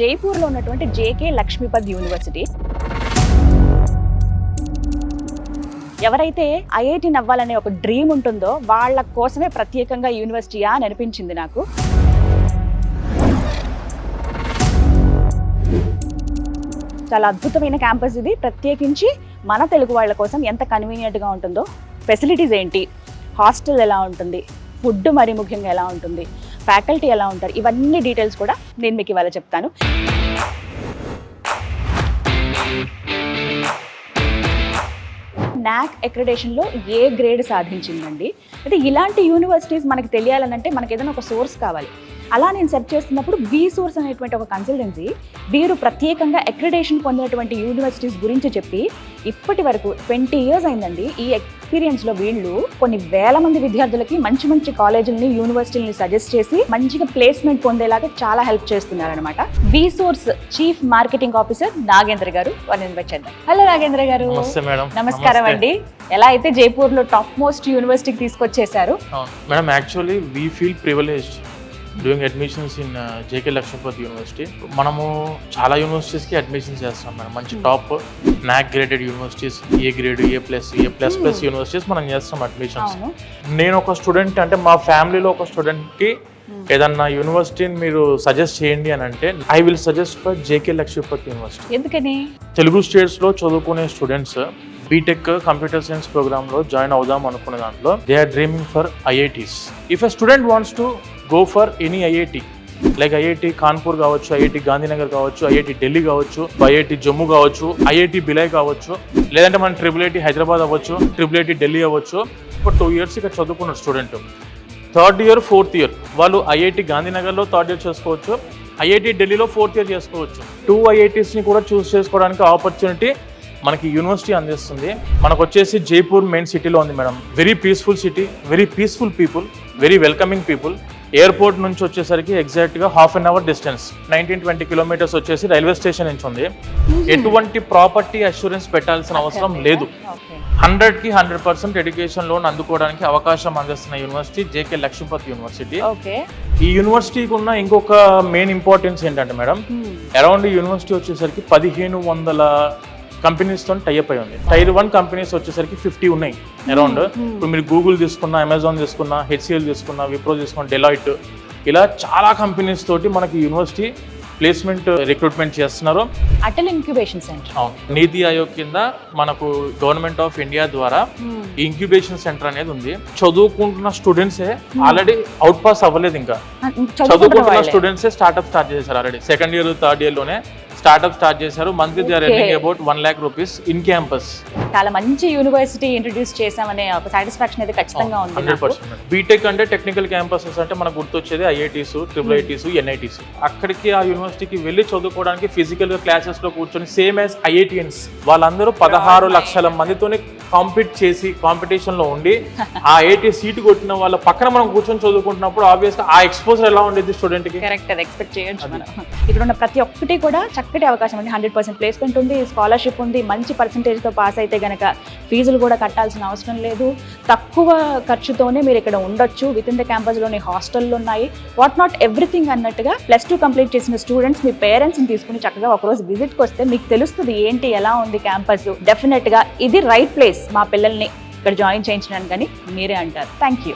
జైపూర్లో ఉన్నటువంటి JK Lakshmipat university. ఎవరైతే IIT అవ్వాలనే ఒక డ్రీమ్ ఉంటుందో వాళ్ళ కోసమే ప్రత్యేకంగా యూనివర్సిటీయా అని అనిపించింది నాకు. చాలా అద్భుతమైన క్యాంపస్ ఇది. ప్రత్యేకించి మన తెలుగు వాళ్ళ కోసం ఎంత కన్వీనియంట్గా ఉంటుందో, ఫెసిలిటీస్ ఏంటి, హాస్టల్ ఎలా ఉంటుంది, ఫుడ్ మరి ముఖ్యంగా ఎలా ఉంటుంది, ఫ్యాకల్టీ ఎలా ఉంటారు, ఇవన్నీ డీటెయిల్స్ కూడా నేను మీకు ఇవాళ చెప్తాను. నాక్ అక్రిడేషన్లో ఏ గ్రేడ్ సాధించిందండి. అయితే ఇలాంటి యూనివర్సిటీస్ మనకి తెలియాలనంటే మనకి ఏదైనా ఒక సోర్స్ కావాలి. అలా నేను సెర్చ్ చేస్తున్నప్పుడు వి సోర్స్ అనేటువంటి ఒక కన్సల్టెన్సీ వీరు ప్రత్యేకంగా అక్రిడేషన్ పొందినటువంటి యూనివర్సిటీస్ గురించి చెప్పి ఇప్పటి వరకు 20 years అయిందండి. ఈ ఎక్స్పీరియన్స్లో వీళ్ళు కొన్ని వేల మంది విద్యార్థులకి మంచి మంచి కాలేజీలని, యూనివర్సిటీలని సజెస్ట్ చేసి మంచిగా ప్లేస్మెంట్ పొందేలాగా చాలా హెల్ప్ చేస్తున్నారనమాట. We source chief marketing officer Nagendra garu వారిని ఇన్వైట్ చేద్దాం. హలో నాగేంద్ర గారు. నమస్కారం అండి. ఎలా అయితే జైపూర్లో టాప్ మోస్ట్ యూనివర్సిటీకి తీసుకొచ్చేసారు. Madam, actually we feel privileged doing admissions in J K Lakshmipat university. మనము చాలా యూనివర్సిటీస్కి అడ్మిషన్స్ చేస్తాం మేడం. మంచి top NAAC graded universities, A grade, A plus universities మనం చేస్తాం అడ్మిషన్స్. నేను ఒక స్టూడెంట్, అంటే మా ఫ్యామిలీలో ఒక స్టూడెంట్కి ఏదన్నా యూనివర్సిటీని మీరు సజెస్ట్ చేయండి అని అంటే I will suggest for J K Lakshmipat university. ఎందుకని? తెలుగు స్టేట్స్లో చదువుకునే స్టూడెంట్స్ బీటెక్ కంప్యూటర్ సైన్స్ ప్రోగ్రామ్లో జాయిన్ అవుదాం అనుకునే దాంట్లో they are dreaming for IITs. If a student wants to go for any IIT, like IIT Kanpur కావచ్చు, ఐఐటి గాంధీనగర్ కావచ్చు, ఐఐటి ఢిల్లీ కావచ్చు, ఐఐటి జమ్మూ కావచ్చు, ఐఐటి బిలై కావచ్చు, లేదంటే మన ట్రిపుల్ హైదరాబాద్ అవ్వచ్చు, ట్రిపుల్ ఢిల్లీ అవ్వచ్చు. ఇప్పుడు 2 years ఇక్కడ చదువుకున్న student 3rd year 4th year వాళ్ళు ఐఐటి గాంధీనగర్లో 3rd year చేసుకోవచ్చు, ఐఐటి ఢిల్లీలో 4th year చేసుకోవచ్చు. 2 IITsని కూడా చూస్ చేసుకోవడానికి ఆపర్చునిటీ మనకి యూనివర్సిటీ అందిస్తుంది. మనకు వచ్చేసి జైపూర్ మెయిన్ సిటీలో ఉంది madam. Very peaceful city, very peaceful people, very welcoming people. Airport నుంచి వచ్చేసరికి ఎగ్జాక్ట్గా 1/2 hour డిస్టెన్స్, 19-20 kilometers వచ్చేసి రైల్వే స్టేషన్ నుంచి ఉంది. ఎటువంటి ప్రాపర్టీ అష్యూరెన్స్ పెట్టాల్సిన అవసరం లేదు. 100కి 100% ఎడ్యుకేషన్ లోన్ అందుకోవడానికి అవకాశం అందిస్తున్న యూనివర్సిటీ జేకే లక్ష్మీపద్ యూనివర్సిటీ. ఈ యూనివర్సిటీకి ఉన్న ఇంకొక మెయిన్ ఇంపార్టెన్స్ ఏంటంటే మేడం, అరౌండ్ ఈ యూనివర్సిటీ వచ్చేసరికి 1500 కంపెనీస్తో టైఅప్ అయి ఉంది. Tier 1 కంపెనీస్ వచ్చేసరికి 50 ఉన్నాయి అరౌండ్. ఇప్పుడు మీరు గూగుల్ తీసుకున్నా, అమెజాన్ తీసుకున్నా, HCL తీసుకున్నా, విప్రో తీసుకున్నా, డెలాయిట్, ఇలా చాలా కంపెనీస్ తోటి మనకి యూనివర్సిటీ ప్లేస్మెంట్ రిక్రూట్మెంట్ చేస్తున్నారు. అటల్ ఇంక్యుబేషన్ సెంటర్, నీతి ఆయోగ్ కింద మనకు గవర్నమెంట్ ఆఫ్ ఇండియా ద్వారా ఈ ఇంక్యుబేషన్ సెంటర్ అనేది ఉంది. చదువుకుంటున్న స్టూడెంట్సే ఆల్రెడీ అవుట్ పాస్ అవ్వలేదు, ఇంకా చదువుకుంటున్న స్టూడెంట్సే స్టార్ట్అప్ స్టార్ట్ చేశారు. Already 2nd year 3rd year లోనే స్టార్ట్అప్ స్టార్ట్ చేశారు. Monthly they are earning about 1 lakh rupees in campus. చాలా మంచి యూనివర్సిటీ ఇంట్రడ్యూస్ చేసామనే ఒక సాటిస్ఫాక్షన్ అయితే ఖచ్చితంగా ఉంది. 100%. బీటెక్ అంటే టెక్నికల్ క్యాంపసెస్ అంటే మనకు గుర్తొచ్చేది ఐఐటీస్, IIITs, NITs. అక్కడికి ఆ యూనివర్సిటీకి వెళ్ళి చదువుకోవడానికి ఫిజికల్ గా క్లాసెస్ లో కూర్చొని సేమ్ యాజ్ ఐఐటియన్స్ వాళ్ళందరూ 16 లక్షల మందితోని కాంపీట్ చేసి కాంపిటీషన్ లో ఉండి ఆ ఐఐటి సీట్ కొట్టిన వాళ్ళ పక్కన మనం కూర్చొని చదువుకుంటున్నప్పుడు ఆబ్వియస్ గా ఆ ఎక్స్పోజర్ ఎలా ఉండేది స్టూడెంట్ కి. కరెక్ట్, అది ఎక్స్పెక్ట్ చేయొచ్చు మనం. ఇక్కడ ఉన్న ప్రతి ఒక్కటి కూడా చక్కటి అవకాశం ఉంది. 100% ప్లేస్మెంట్ ఉంది, స్కాలర్షిప్ ఉంది. మంచి పర్సంటేజ్తో పాస్ అయితే గనక ఫీజులు కూడా కట్టాల్సిన అవసరం లేదు. తక్కువ ఖర్చుతోనే మీరు ఇక్కడ ఉండొచ్చు. విత్ ఇన్ ద క్యాంపస్లోని హాస్టల్లు ఉన్నాయి. వాట్ నాట్ ఎవ్రీథింగ్ అన్నట్టుగా +2 కంప్లీట్ చేసిన స్టూడెంట్స్ మీ పేరెంట్స్ని తీసుకుని చక్కగా ఒకరోజు విజిట్కి వస్తే మీకు తెలుస్తుంది ఏంటి, ఎలా ఉంది క్యాంపస్. డెఫినెట్గా ఇది రైట్ ప్లేస్ మా పిల్లల్ని ఇక్కడ జాయిన్ చేయించడానికి అని మీరే అంటారు. Thank you.